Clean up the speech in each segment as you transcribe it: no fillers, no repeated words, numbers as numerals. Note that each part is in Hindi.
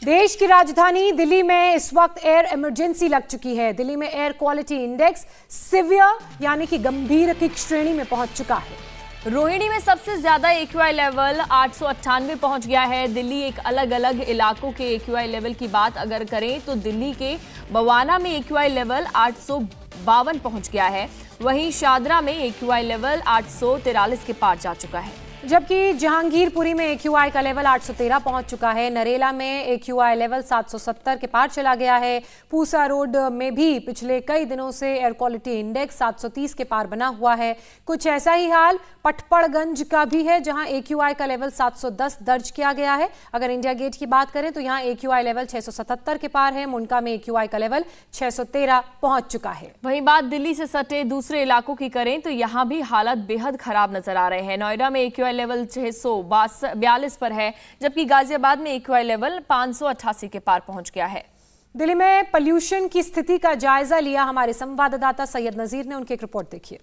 देश की राजधानी दिल्ली में इस वक्त एयर इमरजेंसी लग चुकी है। दिल्ली में एयर क्वालिटी इंडेक्स सिवियर यानी कि गंभीर की श्रेणी में पहुंच चुका है। रोहिणी में सबसे ज्यादा AQI लेवल 898 पहुंच गया है। दिल्ली एक अलग अलग इलाकों के AQI लेवल की बात अगर करें तो दिल्ली के बवाना में AQI लेवल 852 पहुंच गया है। वहीं शादरा में AQI लेवल 843 के पार जा चुका है, जबकि जहांगीरपुरी में AQI का लेवल 813 पहुंच चुका है। नरेला में AQI लेवल 770 के पार चला गया है। पूसा रोड में भी पिछले कई दिनों से एयर क्वालिटी इंडेक्स 730 के पार बना हुआ है। कुछ ऐसा ही हाल पटपड़गंज का भी है, जहां AQI का लेवल 710 दर्ज किया गया है। अगर इंडिया गेट की बात करें तो यहां AQI लेवल 677 के पार है। मुंडका में AQI का लेवल 613 पहुंच चुका है। वहीं बात दिल्ली से सटे दूसरे इलाकों की करें तो यहां भी हालत बेहद खराब नजर आ रहे हैं। नोएडा में AQI लेवल 642 पर है, जबकि गाजियाबाद में AQI लेवल 588 के पार पहुंच गया है। दिल्ली में पोल्यूशन की स्थिति का जायजा लिया हमारे संवाददाता सैयद नजीर ने। उनकी एक रिपोर्ट देखिए।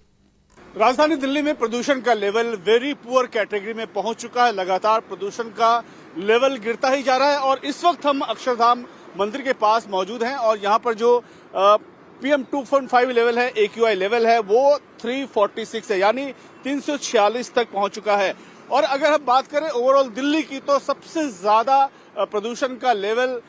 राजधानी दिल्ली में प्रदूषण का लेवल वेरी पुअर कैटेगरी में पहुंच चुका है। लगातार प्रदूषण का लेवल गिरता ही जा रहा है और इस वक्त हम अक्षरधाम मंदिर के पास मौजूद हैं और यहाँ पर जो PM 2.5 लेवल है, AQI लेवल है, वो 346 है, यानी 346 तक पहुंच चुका है। और अगर हम बात करें ओवरऑल दिल्ली की तो सबसे ज्यादा प्रदूषण का लेवल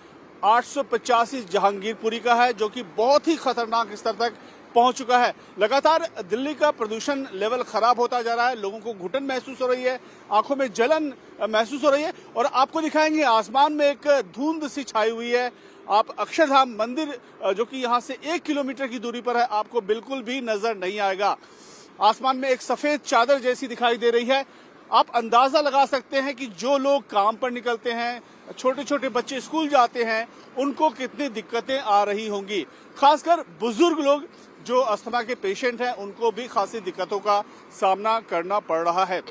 885 जहांगीरपुरी का है, जो कि बहुत ही खतरनाक स्तर तक पहुंच चुका है। लगातार दिल्ली का प्रदूषण लेवल खराब होता जा रहा है। लोगों को घुटन महसूस हो रही है, आंखों में जलन महसूस हो रही है और आपको दिखाएंगे आसमान में एक धुंध सी छाई हुई है। आप अक्षरधाम मंदिर जो कि यहाँ से 1 किलोमीटर की दूरी पर है, आपको बिल्कुल भी नजर नहीं आएगा। आसमान में एक सफेद चादर जैसी दिखाई दे रही है। आप अंदाजा लगा सकते हैं कि जो लोग काम पर निकलते हैं, छोटे छोटे बच्चे स्कूल जाते हैं, उनको कितनी दिक्कतें आ रही होंगी। खासकर बुजुर्ग लोग जो अस्थमा के पेशेंट हैं, उनको भी खासी दिक्कतों का सामना करना पड़ रहा है।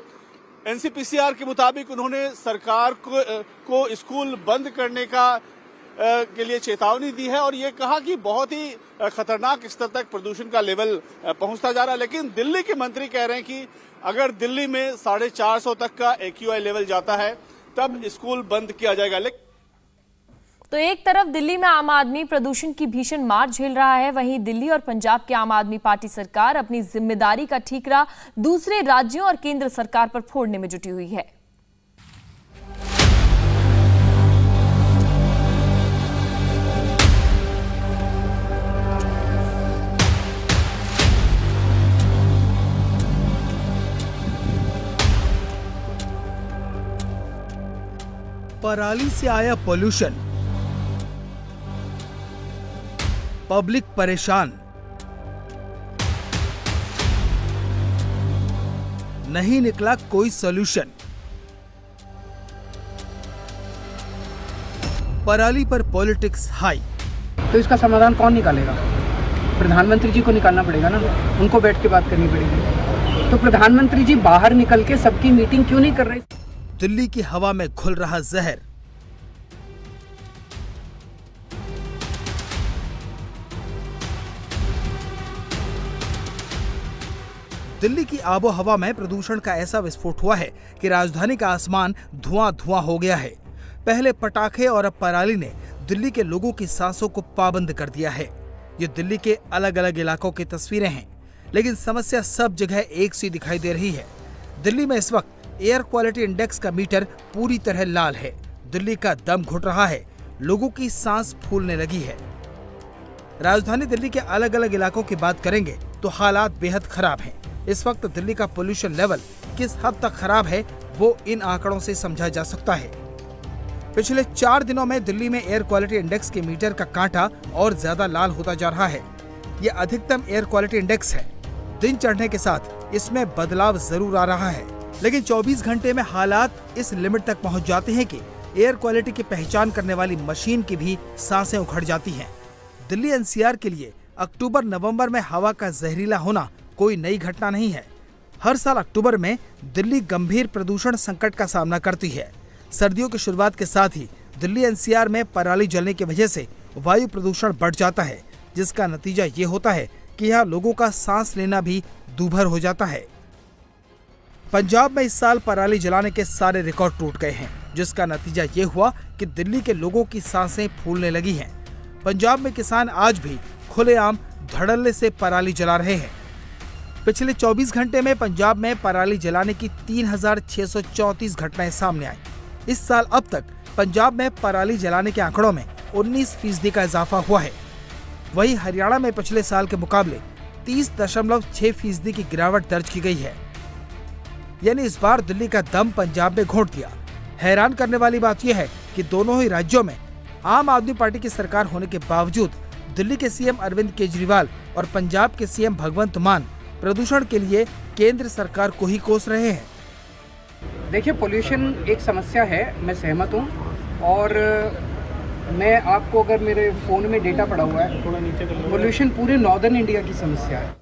NCPCR के मुताबिक उन्होंने सरकार को स्कूल बंद करने के लिए चेतावनी दी है और ये कहा कि बहुत ही खतरनाक स्तर तक प्रदूषण का लेवल पहुंचता जा रहा है। लेकिन दिल्ली के मंत्री कह रहे हैं कि अगर दिल्ली में 450 तक का AQI लेवल जाता है तब स्कूल बंद किया जाएगा। तो एक तरफ दिल्ली में आम आदमी प्रदूषण की भीषण मार झेल रहा है, वहीं दिल्ली और पंजाब की आम आदमी पार्टी सरकार अपनी जिम्मेदारी का ठीकरा दूसरे राज्यों और केंद्र सरकार पर फोड़ने में जुटी हुई है। पराली से आया पोल्यूशन, पब्लिक परेशान, नहीं निकला कोई सॉल्यूशन। पराली पर पॉलिटिक्स हाई। तो इसका समाधान कौन निकालेगा? प्रधानमंत्री जी को निकालना पड़ेगा ना, उनको बैठ के बात करनी पड़ेगी। तो प्रधानमंत्री जी बाहर निकल के सबकी मीटिंग क्यों नहीं कर रहे? दिल्ली की हवा में घुल रहा जहर। दिल्ली की आबो हवा में प्रदूषण का ऐसा विस्फोट हुआ है कि राजधानी का आसमान धुआं धुआं हो गया है। पहले पटाखे और अब पराली ने दिल्ली के लोगों की सांसों को पाबंद कर दिया है। ये दिल्ली के अलग अलग इलाकों की तस्वीरें हैं, लेकिन समस्या सब जगह एक सी दिखाई दे रही है। दिल्ली में इस वक्त एयर क्वालिटी इंडेक्स का मीटर पूरी तरह लाल है। दिल्ली का दम घुट रहा है, लोगों की सांस फूलने लगी है। राजधानी दिल्ली के अलग अलग इलाकों की बात करेंगे तो हालात बेहद खराब हैं। इस वक्त दिल्ली का पोल्यूशन लेवल किस हद तक खराब है वो इन आंकड़ों से समझा जा सकता है। पिछले 4 दिनों में दिल्ली में एयर क्वालिटी इंडेक्स के मीटर का कांटा और ज्यादा लाल होता जा रहा है। ये अधिकतम एयर क्वालिटी इंडेक्स है। दिन चढ़ने के साथ इसमें बदलाव जरूर आ रहा है, लेकिन 24 घंटे में हालात इस लिमिट तक पहुंच जाते हैं कि एयर क्वालिटी की पहचान करने वाली मशीन की भी सांसें उखड़ जाती हैं। दिल्ली NCR के लिए अक्टूबर-नवंबर में हवा का जहरीला होना कोई नई घटना नहीं है। हर साल अक्टूबर में दिल्ली गंभीर प्रदूषण संकट का सामना करती है। सर्दियों की शुरुआत के साथ ही दिल्ली NCR में पराली जलने की वजह से वायु प्रदूषण बढ़ जाता है, जिसका नतीजा ये होता है कि यहाँ लोगों का सांस लेना भी दूभर हो जाता है। पंजाब में इस साल पराली जलाने के सारे रिकॉर्ड टूट गए हैं। जिसका नतीजा ये हुआ कि दिल्ली के लोगों की सांसें फूलने लगी हैं। पंजाब में किसान आज भी खुलेआम धड़ल्ले से पराली जला रहे हैं। पिछले 24 घंटे में पंजाब में पराली जलाने की 3634 घटनाएं सामने आई। इस साल अब तक पंजाब में पराली जलाने के आंकड़ों में 19% का इजाफा हुआ है। वहीं हरियाणा में पिछले साल के मुकाबले 30.6% की गिरावट दर्ज की गई है। यानी इस बार दिल्ली का दम पंजाब में घोंट दिया। हैरान करने वाली बात यह है कि दोनों ही राज्यों में आम आदमी पार्टी की सरकार होने के बावजूद दिल्ली के सीएम अरविंद केजरीवाल और पंजाब के सीएम भगवंत मान प्रदूषण के लिए केंद्र सरकार को ही कोस रहे हैं। देखिए, पोल्यूशन एक समस्या है, मैं सहमत हूँ। और मैं आपको, अगर मेरे फ़ोन में डेटा पड़ा हुआ है, पोल्यूशन पूरे नॉर्दर्न इंडिया की समस्या है।